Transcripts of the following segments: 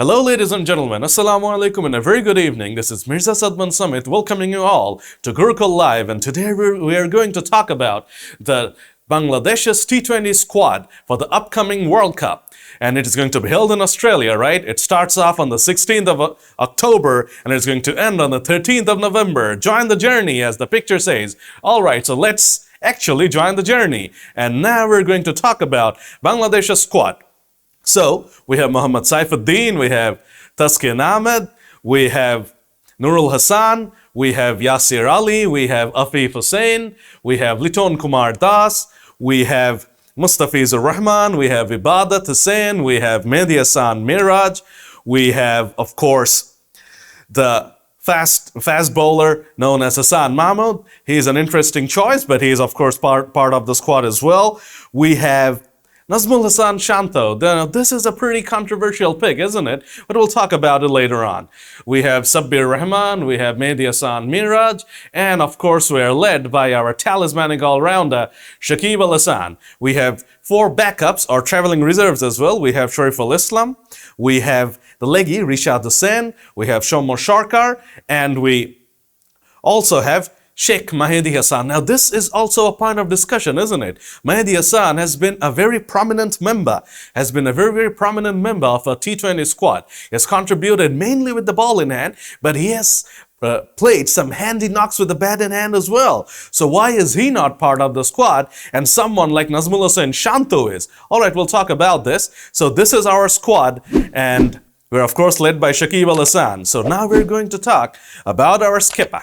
Hello ladies and gentlemen, Assalamu alaikum and a very good evening. This is Mirza Sadman Samit welcoming you all to Gurukul Live, and today we are going to talk about the Bangladesh's T20 squad for the upcoming World Cup. And it is going to be held in Australia, right? It starts off on the 16th of October and it's going to end on the 13th of November. Join the journey, as the picture says. Alright, so let's actually join the journey. And now we're going to talk about Bangladesh's squad. So, we have Mohammad Saifuddin, we have Taskin Ahmed, we have Nurul Hassan, we have Yasir Ali, we have Afif Hussain, we have Liton Kumar Das, we have Mustafizur Rahman, we have Ibadat Hussain, we have Mehdi Hassan Miraj, we have, of course, the fast bowler known as Hassan Mahmood. He's an interesting choice, but he's, of course, part of the squad as well. We have Nazmul Hasan Shanto. Now, this is a pretty controversial pick, isn't it? But we'll talk about it later on. We have Sabbir Rahman, we have Mehdi Hassan Miraj, and of course we are led by our talismanic all-rounder, Shakib Al Hasan. We have 4 backups or traveling reserves as well. We have Sharif Al Islam, we have the leggy Rishad Hussain, we have Shomor Sharkar, and we also have Sheikh Mehdi Hassan. Now this is also a point of discussion, isn't it? Mehdi Hassan has been a very prominent member, of a T20 squad. He has contributed mainly with the ball in hand, but he has played some handy knocks with the bat in hand as well. So why is he not part of the squad and someone like Nazmul Hasan Shanto is? Alright, we'll talk about this. So this is our squad, and we're of course led by Shakib Al Hasan. So now we're going to talk about our skipper,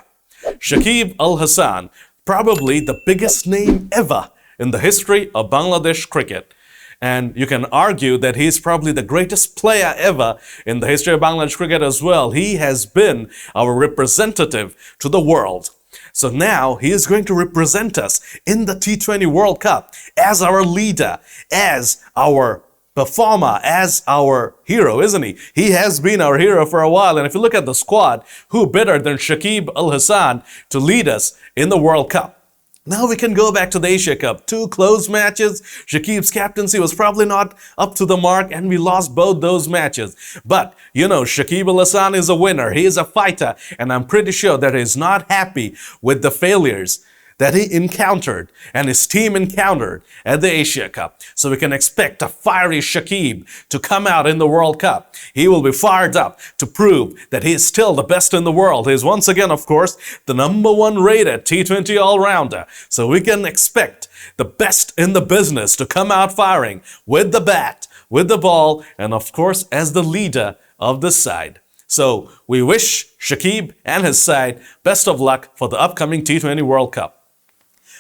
Shakib Al Hasan, probably the biggest name ever in the history of Bangladesh cricket. And you can argue that he's probably the greatest player ever in the history of Bangladesh cricket as well. He has been our representative to the world. So now he is going to represent us in the T20 World Cup as our leader, as our performer, as our hero, isn't he? He has been our hero for a while, and if you look at the squad, who better than Shakib Al Hasan to lead us in the World Cup? Now we can go back to the Asia Cup. 2 close matches. Shakib's captaincy was probably not up to the mark, and we lost both those matches. But, you know, Shakib Al Hasan is a winner. He is a fighter, and I'm pretty sure that he's not happy with the failures that he encountered and his team encountered at the Asia Cup. So we can expect a fiery Shakib to come out in the World Cup. He will be fired up to prove that he is still the best in the world. He is once again, of course, the #1 rated T20 all-rounder. So we can expect the best in the business to come out firing with the bat, with the ball, and of course as the leader of the side. So we wish Shakib and his side best of luck for the upcoming T20 World Cup.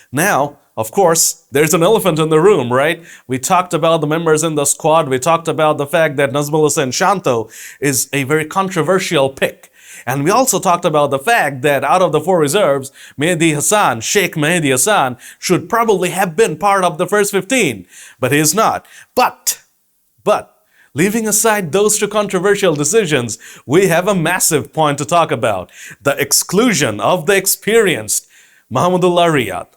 Now, of course, there's an elephant in the room, right? We talked about the members in the squad. We talked about the fact that Nazmul Hasan Shanto is a very controversial pick. And we also talked about the fact that out of the 4 reserves, Mehdi Hassan, Sheikh Mehdi Hassan, should probably have been part of the first 15. But he is not. But, leaving aside those 2 controversial decisions, we have a massive point to talk about. The exclusion of the experienced Mahmudullah Riyad.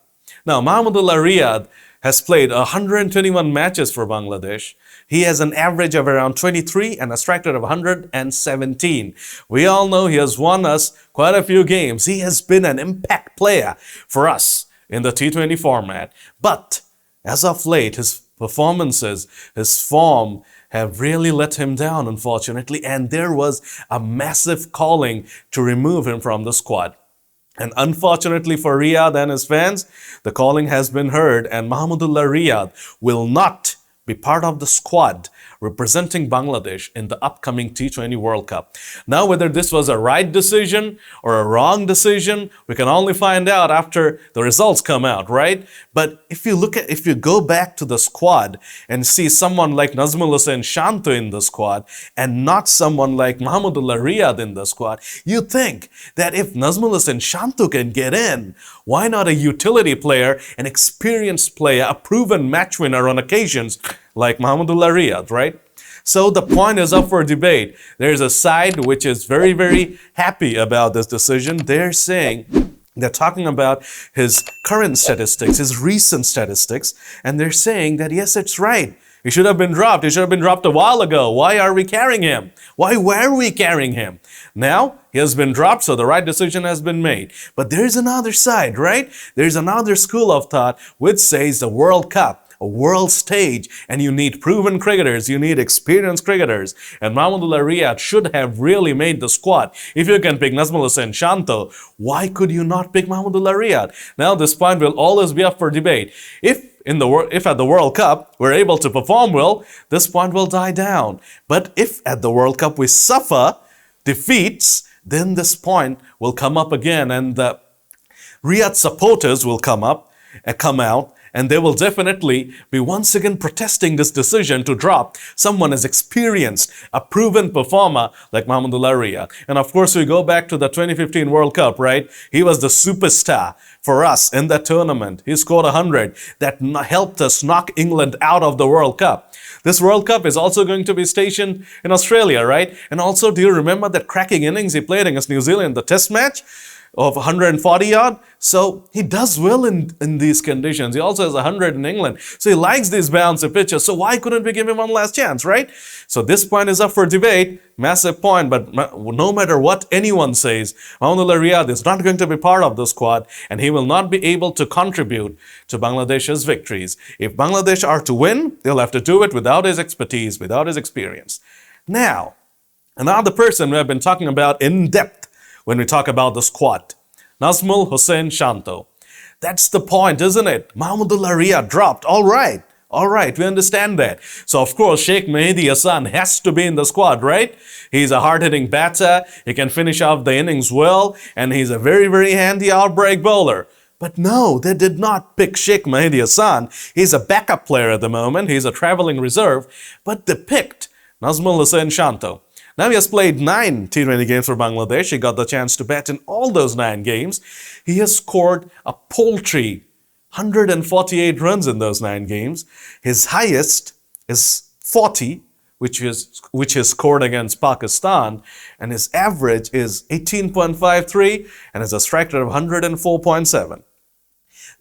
Now, Mahmudullah Riyad has played 121 matches for Bangladesh. He has an average of around 23 and a strike rate of 117. We all know he has won us quite a few games. He has been an impact player for us in the T20 format. But as of late, his performances, his form have really let him down, unfortunately, and there was a massive calling to remove him from the squad. And unfortunately for Riyad and his fans, the calling has been heard, and Mahmudullah Riyad will not be part of the squad representing Bangladesh in the upcoming T20 World Cup. Now, whether this was a right decision or a wrong decision, we can only find out after the results come out, right? But if you go back to the squad and see someone like Nazmul Hasan Shanto in the squad and not someone like Mahmudullah Riyad in the squad, you think that if Nazmul Hasan Shanto can get in, why not a utility player, an experienced player, a proven match winner on occasions like Mahmudullah Riyad, right? So the point is up for debate. There's a side which is very, very happy about this decision. They're talking about his current statistics, his recent statistics, and they're saying that yes, it's right. He should have been dropped. He should have been dropped a while ago. Why are we carrying him? Why were we carrying him? Now, he has been dropped, so the right decision has been made. But there's another side, right? There's another school of thought which says the World Cup, a world stage, and you need proven cricketers, you need experienced cricketers. And Mahmudullah Riyad should have really made the squad. If you can pick Nazmul Hussain Shanto, why could you not pick Mahmudullah Riyad? Now, this point will always be up for debate. If at the World Cup we're able to perform well, this point will die down. But if at the World Cup we suffer defeats, then this point will come up again, and the Riyadh supporters will come out, and they will definitely be once again protesting this decision to drop someone as experienced, a proven performer like Mahmudullah Riyad. And of course, we go back to the 2015 World Cup, right? He was the superstar for us in that tournament. He scored 100 that helped us knock England out of the World Cup. This World Cup is also going to be stationed in Australia, right? And also, do you remember that cracking innings he played against New Zealand in the Test match of 140 odd? So he does well in these conditions. He also has 100 in England. So he likes these bouncy pitches. So why couldn't we give him one last chance, right? So this point is up for debate. Massive point. But no matter what anyone says, Mahmudullah Riyad is not going to be part of the squad, and he will not be able to contribute to Bangladesh's victories. If Bangladesh are to win, they'll have to do it without his expertise, without his experience. Now, another person we have been talking about in depth when we talk about the squad, Nazmul Hussain Shanto. That's the point, isn't it? Mahmudullah Riyad dropped. All right, we understand that. So of course, Sheikh Mehdi Hassan has to be in the squad, right? He's a hard-hitting batter, he can finish off the innings well, and he's a very, very handy outbreak bowler. But no, they did not pick Sheikh Mehdi Hassan. He's a backup player at the moment, he's a traveling reserve, but they picked Nazmul Hussain Shanto. Now he has played 9 T20 games for Bangladesh. He got the chance to bat in all those 9 games. He has scored a paltry 148 runs in those 9 games. His highest is 40, which is scored against Pakistan, and his average is 18.53 and has a strike rate of 104.7.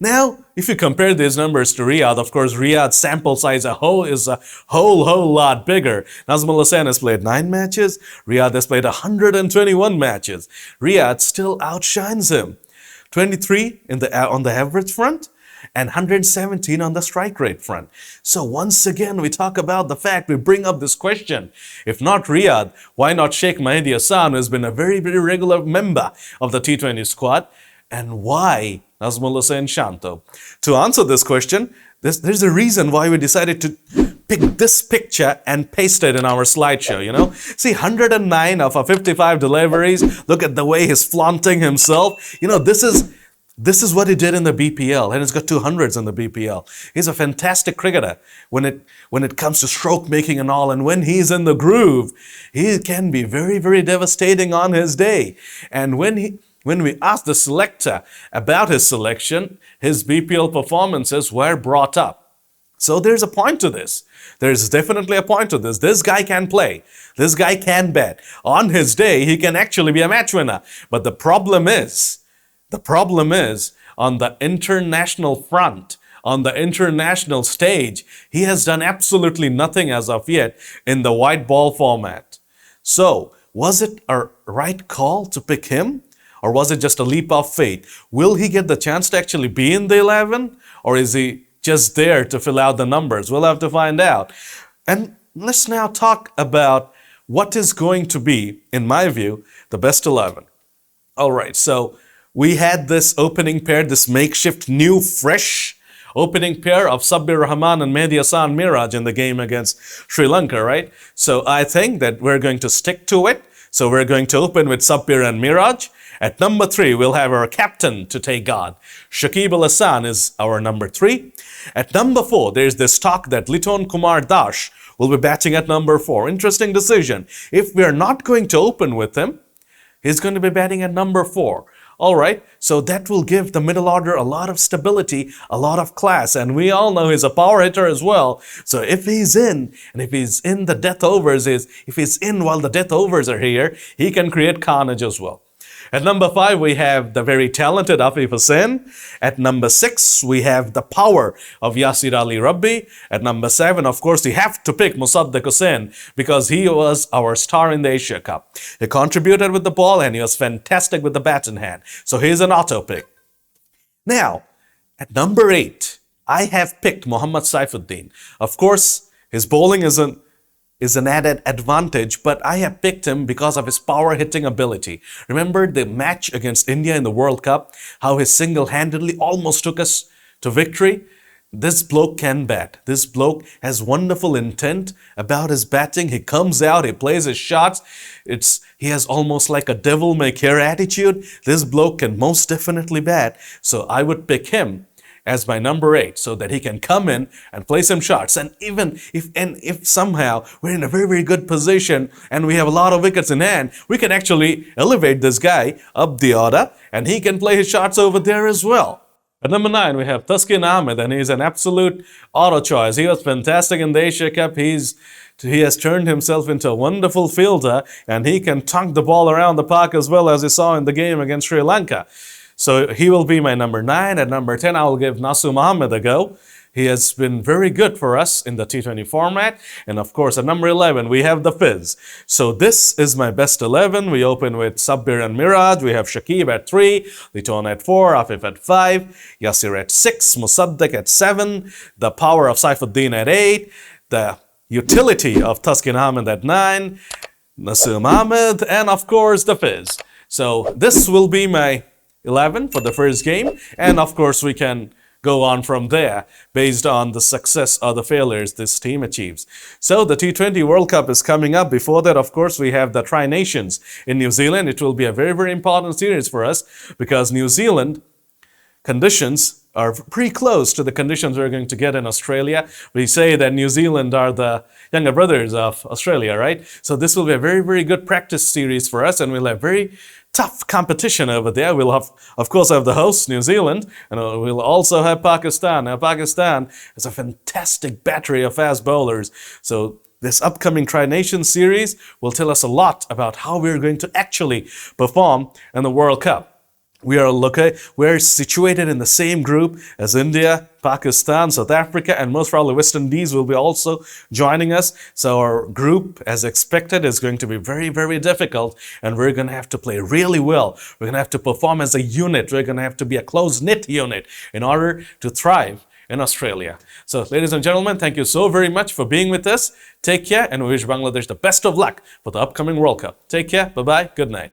Now, if you compare these numbers to Riyadh, of course, Riyadh's sample size is a whole lot bigger. Nazmul Hussain has played 9 matches. Riyadh has played 121 matches. Riyadh still outshines him. 23 on the average front and 117 on the strike rate front. So once again, we talk about the fact, we bring up this question. If not Riyadh, why not Sheikh Mehdi Hassan, who has been a very, very regular member of the T20 squad? And why Nazmul Hussain Shanto? To answer this question, there's a reason why we decided to pick this picture and paste it in our slideshow, you know? See, 109 of our 55 deliveries. Look at the way he's flaunting himself. You know, this is what he did in the BPL, and he's got 200s in the BPL. He's a fantastic cricketer when it comes to stroke making and all, and when he's in the groove, he can be very, very devastating on his day. And when we asked the selector about his selection, his BPL performances were brought up. So there's a point to this. There's definitely a point to this. This guy can play. This guy can bat. On his day, he can actually be a match winner. But the problem is on the international front, on the international stage, he has done absolutely nothing as of yet in the white ball format. So, was it a right call to pick him? Or was it just a leap of faith? Will he get the chance to actually be in the 11? Or is he just there to fill out the numbers? We'll have to find out. And let's now talk about what is going to be, in my view, the best 11. All right, so we had this opening pair, this makeshift, new, fresh opening pair of Sabbir Rahman and Mehdi Hassan Miraj in the game against Sri Lanka, right? So I think that we're going to stick to it. So we're going to open with Sabbir and Miraj. At number 3, we'll have our captain to take guard. Shakib Al Hasan is our number 3. At number 4, there's this talk that Liton Kumar Dash will be batting at number 4. Interesting decision. If we're not going to open with him, he's going to be batting at number 4. All right, so that will give the middle order a lot of stability, a lot of class, and we all know he's a power hitter as well. So if he's in, and if he's in the death overs, if he's in while the death overs are here, he can create carnage as well. At number 5, we have the very talented Afif Hussain. At number 6, we have the power of Yasir Ali Rabbi. At number 7, of course, you have to pick Musaddiq Hussain because he was our star in the Asia Cup. He contributed with the ball and he was fantastic with the bat in hand. So he's an auto pick. Now, at number 8, I have picked Mohammad Saifuddin. Of course, his bowling is an added advantage, but I have picked him because of his power hitting ability. Remember the match against India in the World Cup, how he single-handedly almost took us to victory? This bloke can bat. This bloke has wonderful intent about his batting. He comes out, he plays his shots. He has almost like a devil-may-care attitude. This bloke can most definitely bat. So I would pick him as my number 8 so that he can come in and play some shots. And even if somehow we're in a very, very good position and we have a lot of wickets in hand, we can actually elevate this guy up the order and he can play his shots over there as well. At number 9, we have Taskin Ahmed, and he's an absolute auto choice. He was fantastic in the Asia Cup. He has turned himself into a wonderful fielder and he can tunk the ball around the park as well, as you saw in the game against Sri Lanka. So he will be my number 9. At number 10, I will give Nasu Mohammed a go. He has been very good for us in the T20 format. And of course, at number 11, we have the Fizz. So this is my best 11. We open with Sabbir and Miraj. We have Shakib at 3, Liton at 4, Afif at 5, Yasir at 6, Musaddiq at 7, the power of Saifuddin at 8, the utility of Taskin Ahmed at 9, Nasim Ahmed, and of course the Fizz. So this will be my 11 for the first game, and of course we can go on from there based on the success or the failures this team achieves. So the T20 World Cup is coming up. Before that, of course, we have the Tri-Nations in New Zealand. It will be a very, very important series for us because New Zealand conditions are pretty close to the conditions we're going to get in Australia. We say that New Zealand are the younger brothers of Australia, right? So this will be a very, very good practice series for us, and we'll have very tough competition over there. We'll have, of course, have the host, New Zealand, and we'll also have Pakistan. Now, Pakistan is a fantastic battery of fast bowlers. So this upcoming Tri-Nation series will tell us a lot about how we're going to actually perform in the World Cup. We're situated in the same group as India, Pakistan, South Africa, and most probably West Indies will be also joining us. So our group, as expected, is going to be very, very difficult, and we're going to have to play really well. We're going to have to perform as a unit. We're going to have to be a close-knit unit in order to thrive in Australia. So, ladies and gentlemen, thank you so very much for being with us. Take care, and we wish Bangladesh the best of luck for the upcoming World Cup. Take care. Bye-bye. Good night.